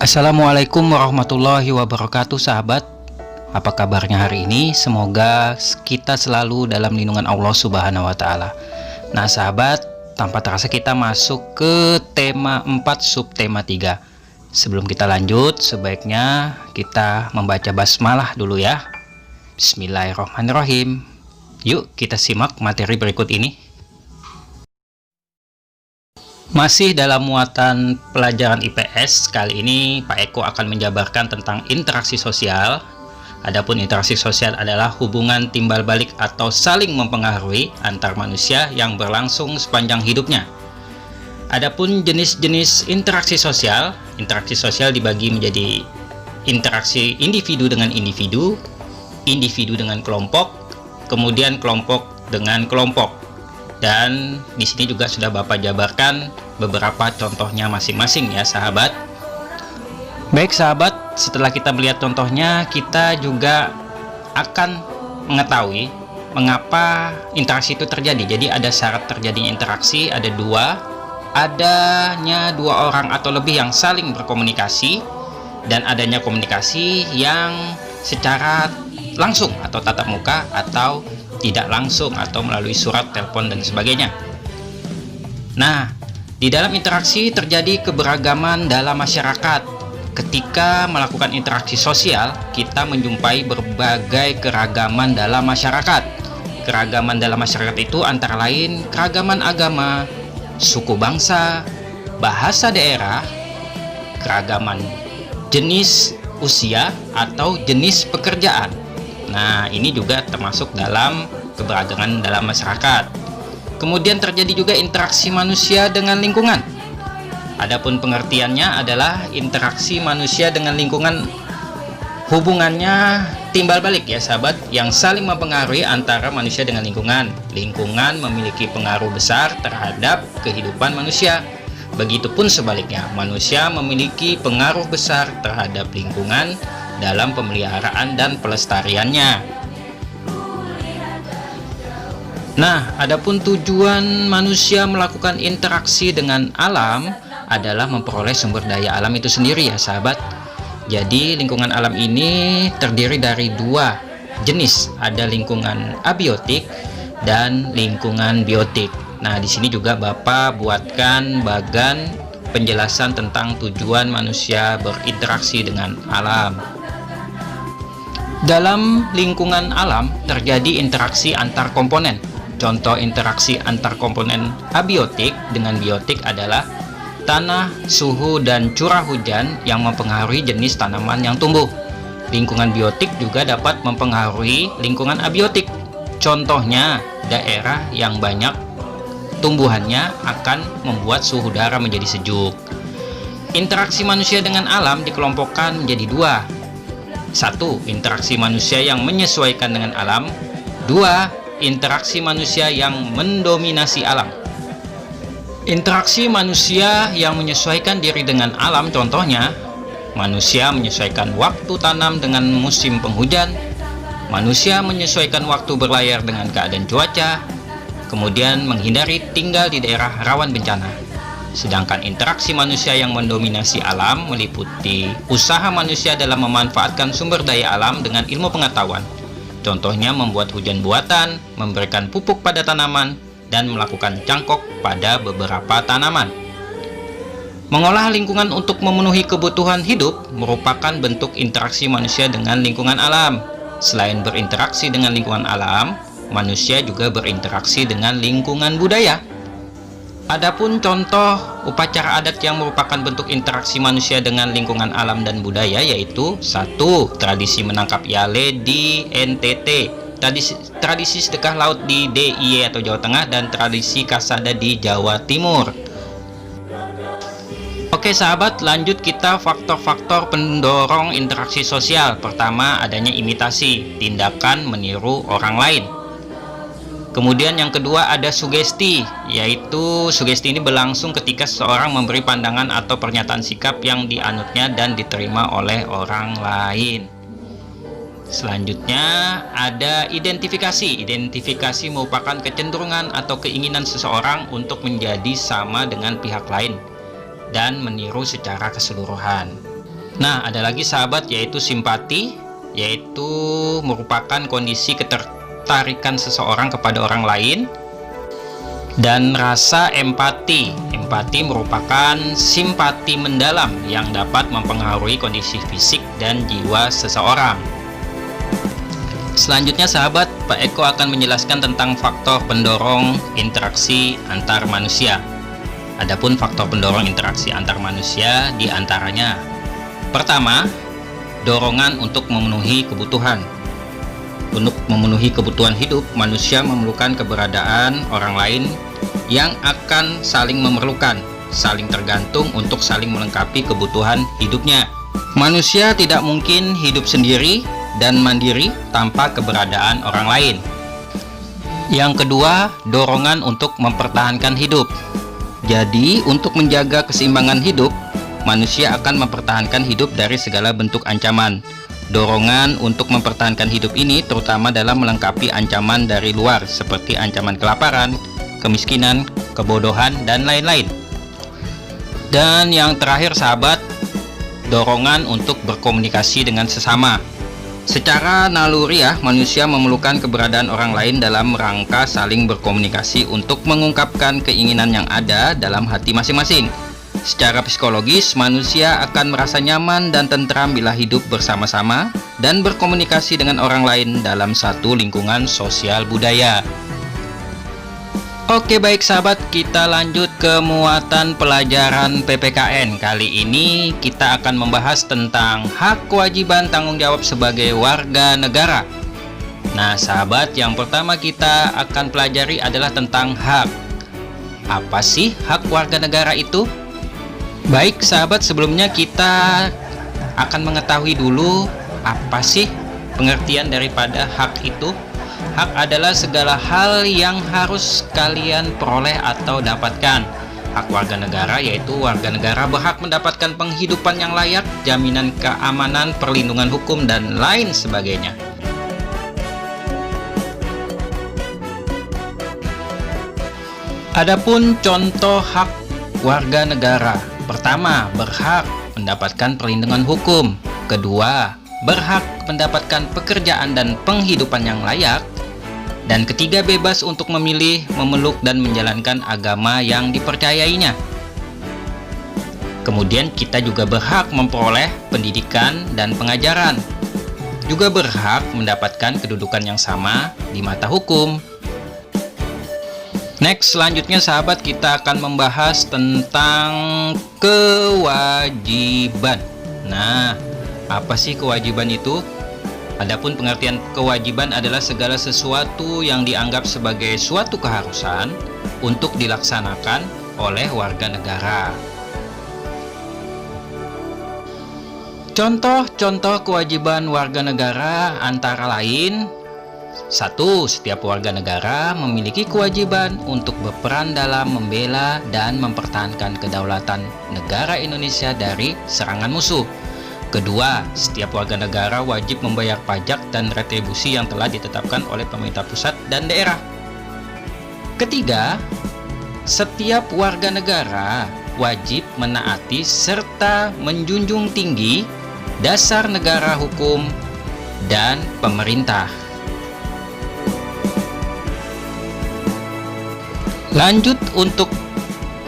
Assalamualaikum warahmatullahi wabarakatuh, sahabat. Apa kabarnya hari ini? Semoga kita selalu dalam lindungan Allah Subhanahu wa Ta'ala. Nah, sahabat, tanpa terasa kita masuk ke tema 4 subtema 3. Sebelum kita lanjut, sebaiknya kita membaca basmalah dulu ya. Bismillahirrahmanirrahim. Yuk kita simak materi berikut ini. Masih dalam muatan pelajaran IPS, kali ini Pak Eko akan menjabarkan tentang interaksi sosial. Adapun interaksi sosial adalah hubungan timbal balik atau saling mempengaruhi antar manusia yang berlangsung sepanjang hidupnya. Adapun jenis-jenis interaksi sosial dibagi menjadi interaksi individu dengan individu, individu dengan kelompok, kemudian kelompok dengan kelompok. Dan di sini juga sudah Bapak jabarkan beberapa contohnya masing-masing ya, sahabat. Baik, sahabat, setelah kita melihat contohnya, kita juga akan mengetahui mengapa interaksi itu terjadi. Jadi ada syarat terjadinya interaksi, ada adanya dua orang atau lebih yang saling berkomunikasi, dan adanya komunikasi yang secara langsung atau tatap muka, atau tidak langsung atau melalui surat, telepon, dan sebagainya. Nah, di dalam interaksi terjadi keberagaman dalam masyarakat. Ketika melakukan interaksi sosial, kita menjumpai berbagai keragaman dalam masyarakat. Keragaman dalam masyarakat itu antara lain keragaman agama, suku bangsa, bahasa daerah, keragaman jenis usia atau jenis pekerjaan. Nah, ini juga termasuk dalam keberagaman dalam masyarakat. Kemudian terjadi juga interaksi manusia dengan lingkungan. Adapun pengertiannya adalah interaksi manusia dengan lingkungan, hubungannya timbal balik ya, sahabat, yang saling mempengaruhi antara manusia dengan lingkungan. Lingkungan memiliki pengaruh besar terhadap kehidupan manusia. Begitupun sebaliknya, manusia memiliki pengaruh besar terhadap lingkungan dalam pemeliharaan dan pelestariannya. Nah, adapun tujuan manusia melakukan interaksi dengan alam adalah memperoleh sumber daya alam itu sendiri ya, sahabat. Jadi lingkungan alam ini terdiri dari dua jenis, ada lingkungan abiotik dan lingkungan biotik. Nah, di sini juga Bapak buatkan bagan penjelasan tentang tujuan manusia berinteraksi dengan alam. Dalam lingkungan alam terjadi interaksi antar komponen. Contoh interaksi antar komponen abiotik dengan biotik adalah tanah, suhu, dan curah hujan yang mempengaruhi jenis tanaman yang tumbuh. Lingkungan biotik juga dapat mempengaruhi lingkungan abiotik. Contohnya, daerah yang banyak tumbuhannya akan membuat suhu udara menjadi sejuk. Interaksi manusia dengan alam dikelompokkan menjadi dua. 1. Interaksi manusia yang menyesuaikan dengan alam. 2. Interaksi manusia yang mendominasi alam. Interaksi manusia yang menyesuaikan diri dengan alam, contohnya manusia menyesuaikan waktu tanam dengan musim penghujan, manusia menyesuaikan waktu berlayar dengan keadaan cuaca, kemudian menghindari tinggal di daerah rawan bencana. Sedangkan interaksi manusia yang mendominasi alam meliputi usaha manusia dalam memanfaatkan sumber daya alam dengan ilmu pengetahuan. Contohnya membuat hujan buatan, memberikan pupuk pada tanaman, dan melakukan cangkok pada beberapa tanaman. Mengolah lingkungan untuk memenuhi kebutuhan hidup merupakan bentuk interaksi manusia dengan lingkungan alam. Selain berinteraksi dengan lingkungan alam, manusia juga berinteraksi dengan lingkungan budaya. Adapun contoh upacara adat yang merupakan bentuk interaksi manusia dengan lingkungan alam dan budaya yaitu 1. Tradisi menangkap iale di NTT, tradisi sedekah laut di DIY atau Jawa Tengah, dan tradisi kasada di Jawa Timur. Oke, sahabat, lanjut kita faktor-faktor pendorong interaksi sosial. Pertama, adanya imitasi, tindakan meniru orang lain. Kemudian yang kedua ada sugesti, yaitu sugesti ini berlangsung ketika seseorang memberi pandangan atau pernyataan sikap yang dianutnya dan diterima oleh orang lain. Selanjutnya ada identifikasi. Identifikasi merupakan kecenderungan atau keinginan seseorang untuk menjadi sama dengan pihak lain dan meniru secara keseluruhan. Nah, ada lagi sahabat, yaitu simpati, yaitu merupakan kondisi ketertarikan seseorang kepada orang lain. Dan rasa empati. Empati merupakan simpati mendalam yang dapat mempengaruhi kondisi fisik dan jiwa seseorang. Selanjutnya sahabat, Pak Eko akan menjelaskan tentang faktor pendorong interaksi antar manusia. Adapun faktor pendorong interaksi antar manusia diantaranya: pertama, dorongan untuk memenuhi kebutuhan. Untuk memenuhi kebutuhan hidup, manusia memerlukan keberadaan orang lain yang akan saling memerlukan, saling tergantung untuk saling melengkapi kebutuhan hidupnya. Manusia tidak mungkin hidup sendiri dan mandiri tanpa keberadaan orang lain. Yang kedua, dorongan untuk mempertahankan hidup. Jadi, untuk menjaga keseimbangan hidup, manusia akan mempertahankan hidup dari segala bentuk ancaman. Dorongan untuk mempertahankan hidup ini terutama dalam melengkapi ancaman dari luar seperti ancaman kelaparan, kemiskinan, kebodohan, dan lain-lain. Dan yang terakhir sahabat, dorongan untuk berkomunikasi dengan sesama. Secara naluriah, manusia memerlukan keberadaan orang lain dalam rangka saling berkomunikasi untuk mengungkapkan keinginan yang ada dalam hati masing-masing. Secara psikologis, manusia akan merasa nyaman dan tentram bila hidup bersama-sama dan berkomunikasi dengan orang lain dalam satu lingkungan sosial budaya. Oke baik sahabat, kita lanjut ke muatan pelajaran PPKN. Kali ini kita akan membahas tentang hak kewajiban tanggung jawab sebagai warga negara. Nah sahabat, yang pertama kita akan pelajari adalah tentang hak. Apa sih hak warga negara itu? Baik sahabat, sebelumnya kita akan mengetahui dulu apa sih pengertian daripada hak itu. Hak adalah segala hal yang harus kalian peroleh atau dapatkan. Hak warga negara yaitu warga negara berhak mendapatkan penghidupan yang layak, jaminan keamanan, perlindungan hukum, dan lain sebagainya. Adapun contoh hak warga negara: pertama, berhak mendapatkan perlindungan hukum. Kedua, berhak mendapatkan pekerjaan dan penghidupan yang layak. Dan ketiga, bebas untuk memilih, memeluk, dan menjalankan agama yang dipercayainya. Kemudian kita juga berhak memperoleh pendidikan dan pengajaran. Juga berhak mendapatkan kedudukan yang sama di mata hukum. Next, selanjutnya sahabat, kita akan membahas tentang kewajiban. Nah, apa sih kewajiban itu? Adapun pengertian kewajiban adalah segala sesuatu yang dianggap sebagai suatu keharusan untuk dilaksanakan oleh warga negara. Contoh-contoh kewajiban warga negara antara lain: 1. Setiap warga negara memiliki kewajiban untuk berperan dalam membela dan mempertahankan kedaulatan negara Indonesia dari serangan musuh. Kedua, setiap warga negara wajib membayar pajak dan retribusi yang telah ditetapkan oleh pemerintah pusat dan daerah. Ketiga, setiap warga negara wajib menaati serta menjunjung tinggi dasar negara, hukum, dan pemerintah. Lanjut untuk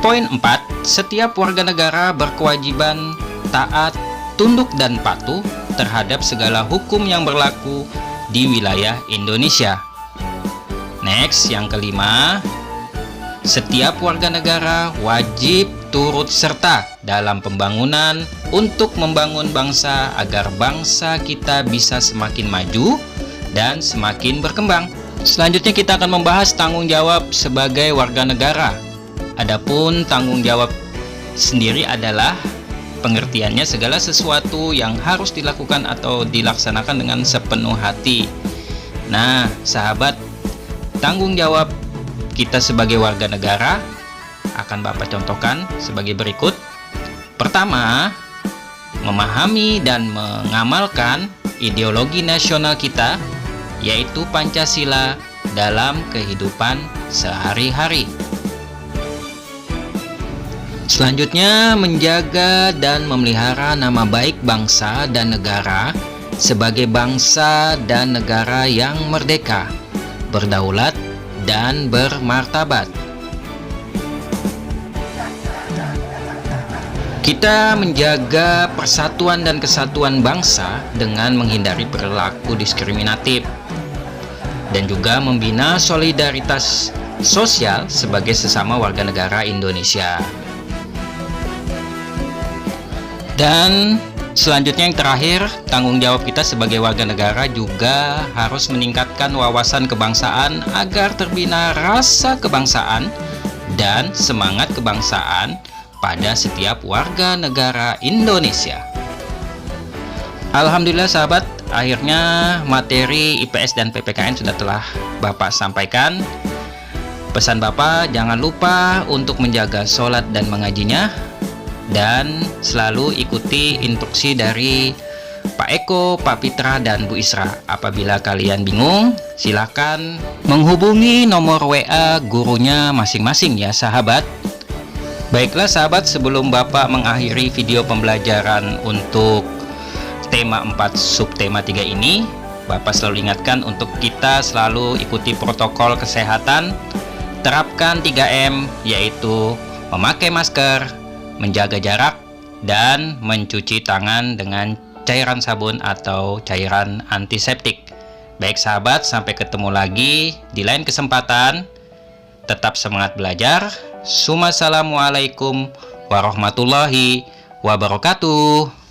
poin 4, setiap warga negara berkewajiban taat, tunduk, dan patuh terhadap segala hukum yang berlaku di wilayah Indonesia. Next, yang kelima, setiap warga negara wajib turut serta dalam pembangunan untuk membangun bangsa agar bangsa kita bisa semakin maju dan semakin berkembang. Selanjutnya kita akan membahas tanggung jawab sebagai warga negara. Adapun tanggung jawab sendiri adalah pengertiannya segala sesuatu yang harus dilakukan atau dilaksanakan dengan sepenuh hati. Nah, sahabat, tanggung jawab kita sebagai warga negara akan Bapak contohkan sebagai berikut. Pertama, memahami dan mengamalkan ideologi nasional kita, yaitu Pancasila, dalam kehidupan sehari-hari. Selanjutnya, menjaga dan memelihara nama baik bangsa dan negara sebagai bangsa dan negara yang merdeka, berdaulat, dan bermartabat. Kita menjaga persatuan dan kesatuan bangsa dengan menghindari perilaku diskriminatif dan juga membina solidaritas sosial sebagai sesama warga negara Indonesia. Dan selanjutnya yang terakhir, tanggung jawab kita sebagai warga negara juga harus meningkatkan wawasan kebangsaan agar terbina rasa kebangsaan dan semangat kebangsaan pada setiap warga negara Indonesia. Alhamdulillah sahabat, akhirnya materi IPS dan PPKN telah Bapak sampaikan. Pesan Bapak, jangan lupa untuk menjaga sholat dan mengajinya, dan selalu ikuti instruksi dari Pak Eko, Pak Pitra, dan Bu Isra. Apabila kalian bingung, silakan menghubungi nomor WA gurunya masing-masing ya sahabat. Baiklah sahabat, sebelum Bapak mengakhiri video pembelajaran untuk tema 4 subtema 3 ini, Bapak selalu ingatkan untuk kita selalu ikuti protokol kesehatan, terapkan 3M, yaitu memakai masker, menjaga jarak, dan mencuci tangan dengan cairan sabun atau cairan antiseptik. Baik sahabat, sampai ketemu lagi di lain kesempatan. Tetap semangat belajar. Assalamualaikum warahmatullahi wabarakatuh.